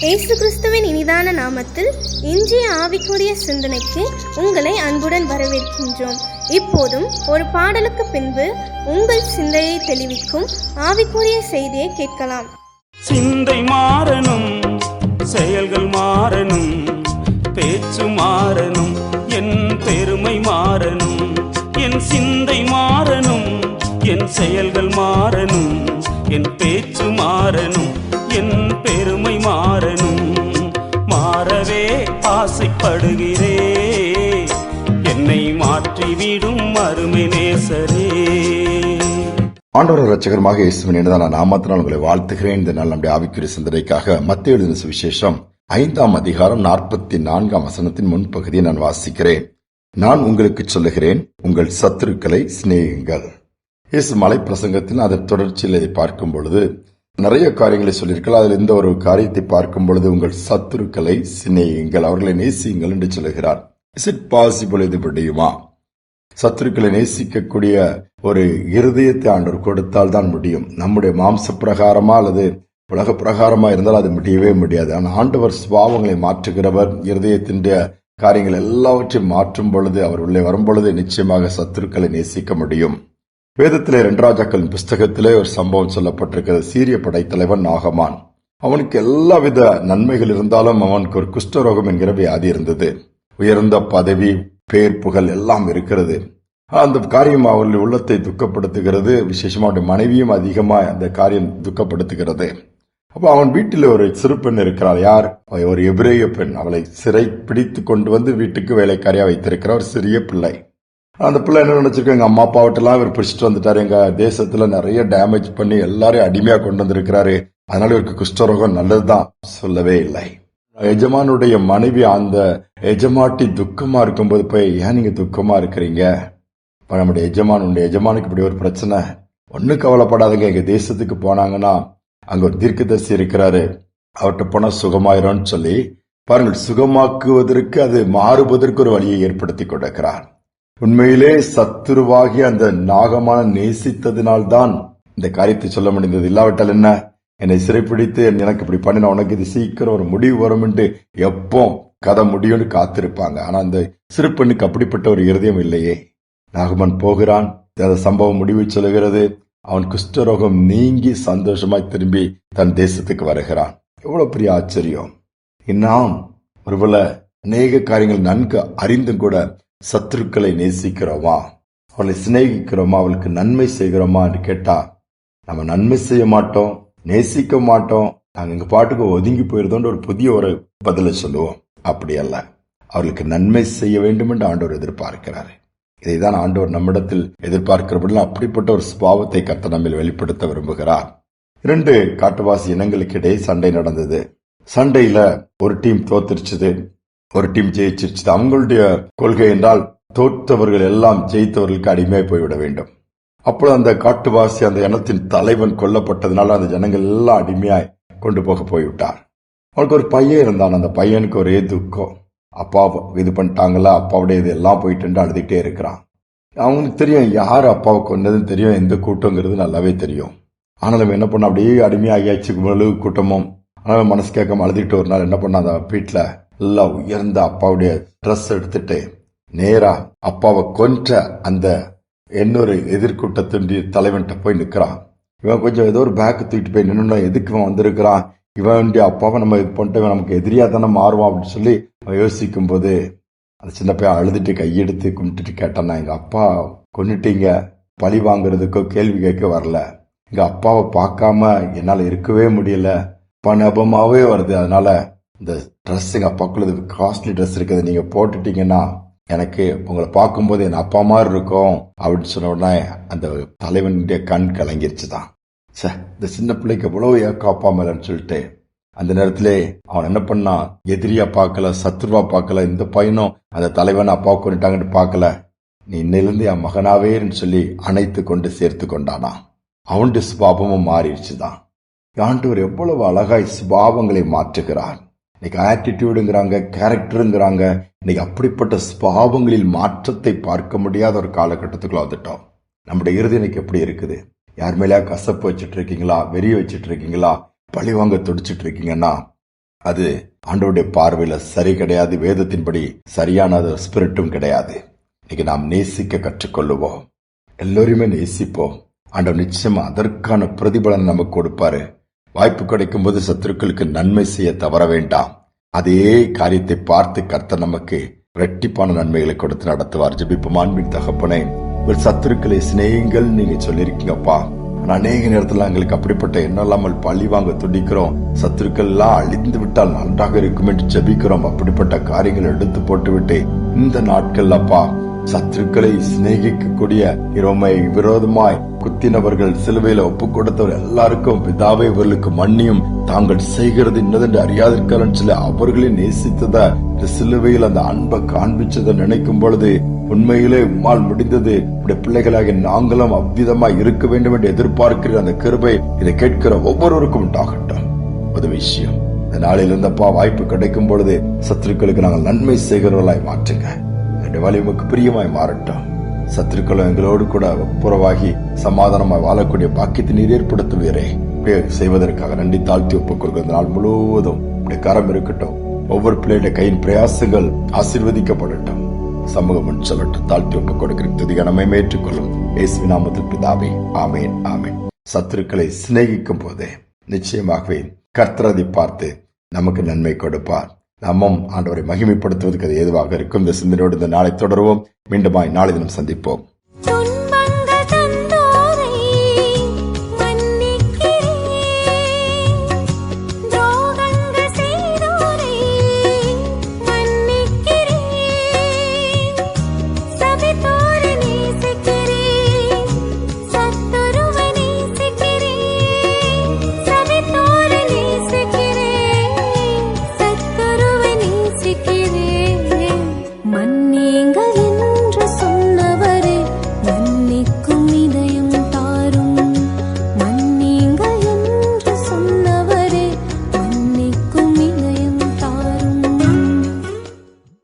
இயேசு கிறிஸ்துவின் இனிதான நாமத்தில் இன்றைய ஆவிக்குரிய சிந்தனைக்கு உங்களை அன்புடன் வரவேற்கின்றோம். இப்போதும் ஒரு பாடலுக்கு பின்பு உங்கள் சிந்தையை தெளிவிக்கும் ஆவிக்குரிய செய்தியை கேட்கலாம். சிந்தை மாறணும், செயல்கள் மாறணும், பேச்சு மாறணும், என் பெருமை மாறணும். என் சிந்தை மாறணும், என் செயல்கள் மாறணும், என் பேச்சு மாறணும், என் பெருமை மாறணும். மாறவே ஆசைப்படுகிறே, என்னை மாற்றிவிடும் அருமை நேசரே. ஆண்டவர் இரட்சகருமாக இயேசுவின் இனிதான நாமத்தினால் உங்களை வாழ்த்துகிறேன். இந்த நாள் நம்முடைய ஆவிக்குரிய சிந்தனைக்காக மத்தேயு எழுதின சுவிசேஷம் 5ஆம் அதிகாரம் 44ஆம் வசனத்தின் முன்பகுதியை நான் வாசிக்கிறேன். நான் உங்களுக்கு சொல்லுகிறேன், உங்கள் சத்துருக்களை சிநேகியுங்கள். இயேசு மலை பிரசங்கத்தில் அதன் தொடர்ச்சியில் இதை பார்க்கும் பொழுது நிறைய காரியங்களை சொல்லியிருக்கிறார். அதில் இந்த ஒரு காரியத்தை பார்க்கும் பொழுது உங்கள் சத்துருக்களை சிநேகியுங்கள், அவர்களை நேசியுங்கள் என்று சொல்லுகிறார். Is it possible? இது முடியுமா? சத்துருக்களை நேசிக்கக்கூடிய ஒரு இருதயத்தை ஆண்டவர் கொடுத்தால் தான் முடியும். நம்முடைய மாம்ச பிரகாரமா அல்லது உலக பிரகாரமா இருந்தால் அது முடியவே முடியாது. ஆனால் ஆண்டவர் சுபாவங்களை மாற்றுகிறவர். இருதயத்தின் காரியங்கள் எல்லாவற்றையும் மாற்றும் பொழுது, அவர் உள்ளே வரும் பொழுது நிச்சயமாக சத்துருக்களை நேசிக்க முடியும். வேதத்திலே 2 ராஜாக்களின் புஸ்தகத்திலே ஒரு சம்பவம் சொல்லப்பட்டிருக்கிறது. சீரிய படைத்தலைவன் நாகமான். அவனுக்கு எல்லாவித நன்மைகள் இருந்தாலும் அவனுக்கு ஒரு குஷ்டரோகம் என்கிற வியாதி இருந்தது. உயர்ந்த பதவி, பேர், புகழ் எல்லாம் இருக்கிறது. அந்த காரியம் அவர்களுடைய உள்ளத்தை துக்கப்படுத்துகிறது. விசேஷமா அவருடைய மனைவியும் அதிகமா அந்த காரியம் துக்கப்படுத்துகிறது. அப்ப அவன் வீட்டில் ஒரு சிறு பெண் இருக்கிறாள். யார்? ஒரு எபிரேய பெண். அவளை சிறை பிடித்து கொண்டு வந்து வீட்டுக்கு வேலைக்காரியா வைத்திருக்கிற ஒரு சிறிய பிள்ளை. அந்த பிள்ளை என்ன நினைச்சிருக்க, எங்க அம்மா அப்பாவட்டெல்லாம் இவர் பிடிச்சிட்டு வந்துட்டாரு, எங்க தேசத்துல நிறைய டேமேஜ் பண்ணி எல்லாரையும் அடிமையா கொண்டு வந்திருக்கிறாரு, அதனால இவருக்கு குஷ்டரோகம் நல்லதுதான். சொல்லவே இல்லை. எஜமானுடைய மனைவி அந்த எஜமாட்டி துக்கமா இருக்கும்போது போய், ஏன் நீங்க துக்கமா இருக்கிறீங்க? நம்முடைய எஜமானுக்கு இப்படி ஒரு பிரச்சனை, ஒன்னும் கவலைப்படாதீங்க, எங்க தேசத்துக்கு போனாங்கன்னா அங்க ஒரு தீர்க்கதரிசி இருக்கிறாரு, அவர்கிட்ட போனா சுகமாயிரும் சொல்லி பாருங்கள், சுகமாக்குவதற்கு அது மாறுவதற்கு ஒரு வழியை ஏற்படுத்தி கொடுக்கிறார். உண்மையிலே சத்துருவாகி அந்த நாகமான நேசித்ததினால்தான் இந்த காரியத்தை சொல்ல முடிந்தது. இல்லாவிட்டால் என்ன, என்னை சிறைப்பிடித்து எனக்கு இப்படி பண்ணின, உனக்கு இது சீக்கிரம் ஒரு முடிவு வரும் என்று எப்போ கதை முடியும்னு காத்திருப்பாங்க. ஆனா அந்த சிறு பெண்ணுக்கு அப்படிப்பட்ட ஒரு இருதயம் இல்லையே. நாகமன் போகிறான், அந்த சம்பவம் முடிவு சொல்லுகிறது. அவன் குஷ்டரோகம் நீங்கி சந்தோஷமாய் திரும்பி தன் தேசத்துக்கு வருகிறான். எவ்வளவு பெரிய ஆச்சரியம்! நாம் ஒருவேளை அநேக காரியங்கள் நன்கு அறிந்தும் கூட சத்துருக்களை நேசிக்கிறோமா, அவளை சிநேகிக்கிறோமா, அவளுக்கு நன்மை செய்கிறோமா என்று கேட்டா நம்ம நன்மை செய்ய மாட்டோம், நேசிக்க மாட்டோம், நாங்க எங்க பாட்டுக்கு ஒதுங்கி போயிருந்தோம் ஒரு புதிய ஒரு பதிலை சொல்லுவோம். அப்படி அல்ல, அவர்களுக்கு நன்மை செய்ய வேண்டும் என்று ஆண்டவர் எதிர்பார்க்கிறார். இதைதான் ஆண்டவர் நம்மிடத்தில் எதிர்பார்க்கிறபடி அப்படிப்பட்ட ஒரு சுபாவத்தை கர்த்தர் நம்மில் வெளிப்படுத்த விரும்புகிறார். 2 காட்டுவாசி இனங்களுக்கு இடையே சண்டை நடந்தது. சண்டையில ஒரு டீம் தோத்துருச்சுது, ஒரு டீம் ஜெயிச்சிருச்சு. அவங்களுடைய கொள்கை என்றால் தோற்றவர்கள் எல்லாம் ஜெயித்தவர்களுக்கு அடிமையாய் போய்விட வேண்டும். அப்பொழுது அந்த காட்டுவாசி, அந்த இனத்தின் தலைவன் கொல்லப்பட்டதுனால அந்த ஜனங்கள் எல்லாம் அடிமையாய் கொண்டு போய்விட்டார். அவனுக்கு ஒரு பையன் இருந்தான். அந்த பையனுக்கு ஒரே துக்கம், அப்பா இது பண்ணிட்டாங்களா, அப்பாவுடைய இது எல்லாம் போயிட்டு அழுதுகிட்டே இருக்கிறான். அவனுக்கு தெரியும் யார் அப்பாவை கொண்டதுன்னு தெரியும், எந்த கூட்டங்கிறது நல்லாவே தெரியும். ஆனாலும் என்ன பண்ண, அப்படியே அடிமையாகியாச்சு முழு கூட்டமும். ஆனாலும் மனசு கேட்காம அழுதுகிட்டு ஒரு நாள் என்ன பண்ண, அந்த வீட்டுல எல்லாம் உயர்ந்த அப்பாவுடைய ட்ரெஸ் எடுத்துட்டு நேரா அப்பாவை கொன்ற அந்த இன்னொரு எதிர்கூட்டத்தின் தலைவன்கிட்ட போய் நிக்கிறான். இவன் கொஞ்சம் ஏதோ ஒரு பேக் தூக்கிட்டு போய் நின்று, எதுக்கு இவன் வந்திருக்கிறான், இவன் அப்பாவை நம்ம இது பண்ணிட்டு நமக்கு எதிரியா தானே மாறுவான் அப்படின்னு சொல்லி யோசிக்கும் போது அந்த சின்ன பையன் அழுதுட்டு கையெடுத்து கும்பிட்டுட்டு கேட்டான், எங்க அப்பா கொன்னுட்டீங்க, பழி வாங்குறதுக்கோ கேள்வி கேட்க வரல, எங்க அப்பாவை பார்க்காம என்னால இருக்கவே முடியல, பணபமாவே வருது, அதனால இந்த ட்ரெஸ் எங்க அப்பாக்குள்ளது காஸ்ட்லி ட்ரெஸ் இருக்குது, நீங்க போட்டுட்டீங்கன்னா எனக்கு உங்களை பார்க்கும்போது என் அப்பா மாதிரி இருக்கும் அப்படின்னு சொன்ன உடனே அந்த தலைவனுடைய கண் கலங்கிருச்சுதான். இந்த சின்ன பிள்ளைக்கு எவ்வளவு ஏக்கம் அப்பா மேலன்னு சொல்லிட்டு அந்த நேரத்திலே அவன் என்ன பண்ணான், எதிரியா பார்க்கல, சத்ருவா பார்க்கல. இந்த பையனும் அந்த தலைவன் அப்பாவை கொண்டுட்டாங்கன்னு பார்க்கல, நீ இன்னிலிருந்து என் மகனாவேன்னு சொல்லி அணைத்து கொண்டு சேர்த்து கொண்டானா. அவனுடைய சுபாவமும் மாறிடுச்சுதான். ஆண்டவர் எவ்வளவு அழகாய் சுபாவங்களை மாற்றுகிறார். இன்னைக்கு ஆட்டிடியூடுங்கிறாங்க, கேரக்டருங்கிறாங்க. இன்னைக்கு அப்படிப்பட்ட சுபாவங்களில் மாற்றத்தை பார்க்க முடியாத ஒரு காலகட்டத்துக்குள்ள வந்துட்டோம். நம்முடைய இறுதி இன்னைக்கு எப்படி இருக்குது? யார் மேலேயா கசப்பு வச்சுட்டு இருக்கீங்களா, வெறி வச்சுட்டு இருக்கீங்களா, பழி வாங்க துடிச்சிட்டு இருக்கீங்கன்னா அது ஆண்டவருடைய பார்வையில சரி கிடையாது. வேதத்தின்படி சரியான ஸ்பிரிட்டும் கிடையாது. இன்னைக்கு நாம் நேசிக்க கற்றுக்கொள்ளுவோம். எல்லோருமே நேசிப்போம். ஆண்டவர் நிச்சயமா அதற்கான பிரதிபலன் நமக்கு கொடுப்பாரு. வாய்ப்பு கிடைக்கும் போது சத்துருக்களுக்கு நன்மை செய்ய தவற வேண்டாம். அதே காரியத்தை பார்த்து கர்த்தர் நமக்கு இரட்டிப்பான நன்மைகளை கொடுத்து நடத்துவார். ஜெபிப்போம். அன்பின் தகப்பனே, உங்கள் சத்துருக்களை சிநேகிங்கள் நீங்க சொல்லிருக்கீங்கப்பா. அநேக நேரத்தில் எங்களுக்கு அப்படிப்பட்ட எண்ணம் இல்லாமல் பழி வாங்க துடிக்கிறோம். சத்துருக்கள் எல்லாம் அழிந்து விட்டால் நன்றாக இருக்கும் என்று ஜெபிக்கிறோம். அப்படிப்பட்ட காரியங்களை எடுத்து போட்டு விட்டு இந்த நாட்கள் அப்பா சத்துருக்களை சிநேகிக்கக்கூடிய இரோமை விரோதமாய் குத்தினவர்கள், சிலுவையில ஒப்பு கொடுத்தவர் எல்லாருக்கும் பிதாவே இவர்களுக்கு மன்னியும், தாங்கள் செய்கிறது இன்னதென்று அறியாதிருக்கான்னு சொல்லி அவர்களே நேசித்தத சிலுவையில் அந்த அன்பை காண்பிச்சதை நினைக்கும் பொழுது உண்மையிலே உம்மால் முடிந்தது. உடைய பிள்ளைகளாக நாங்களும் அவ்விதமாய் இருக்க வேண்டும் என்று எதிர்பார்க்கிற அந்த கிருபை இதை கேட்கிற ஒவ்வொருவருக்கும் உண்டாகட்டும். ஒரு விஷயம், இந்த நாளில் இருந்தப்பா வாய்ப்பு கிடைக்கும் பொழுது சத்துருக்களுக்கு நாங்கள் நன்மை செய்கிறவர்களாய் மாற்றுங்க. வழி உமக்கு பிரியமாய் மாறட்டும். சத்துருக்களும் எங்களோடு கூட ஒப்புரவாகி சமாதானமாய் வாழக்கூடிய பாக்கியத்தை நீர் ஏற்படுத்துவீரே. செய்வதற்காக நன்றி தாழ்த்தி ஒப்புக்கொள்கிற நாள் முழுவதும் உடைய கரம் இருக்கட்டும். ஒவ்வொரு பிள்ளையுடைய கையின் பிரயாசங்கள் ஆசீர்வதிக்கப்படட்டும். சமூகம் சொல்லட்டும். தாழ்த்தி ஒப்புக் கொடுக்கிற துதிகனமே ஏற்றுக்கொள்ளும் இயேசுவின் நாமத்தில் பிதாவே, ஆமேன், ஆமேன். சத்துருக்களை சிநேகிக்கும் போதே நிச்சயமாகவே கர்த்தர் அதை பார்த்து நமக்கு நன்மை கொடுப்பார். நாமும் ஆண்டவரை மகிமைப்படுத்துவதற்கு அது ஏதுவாக இருக்கும். இந்த சிந்தனையோடு இந்த நாளை தொடருவோம். மீண்டுமாய் நாளை தினம் சந்திப்போம்.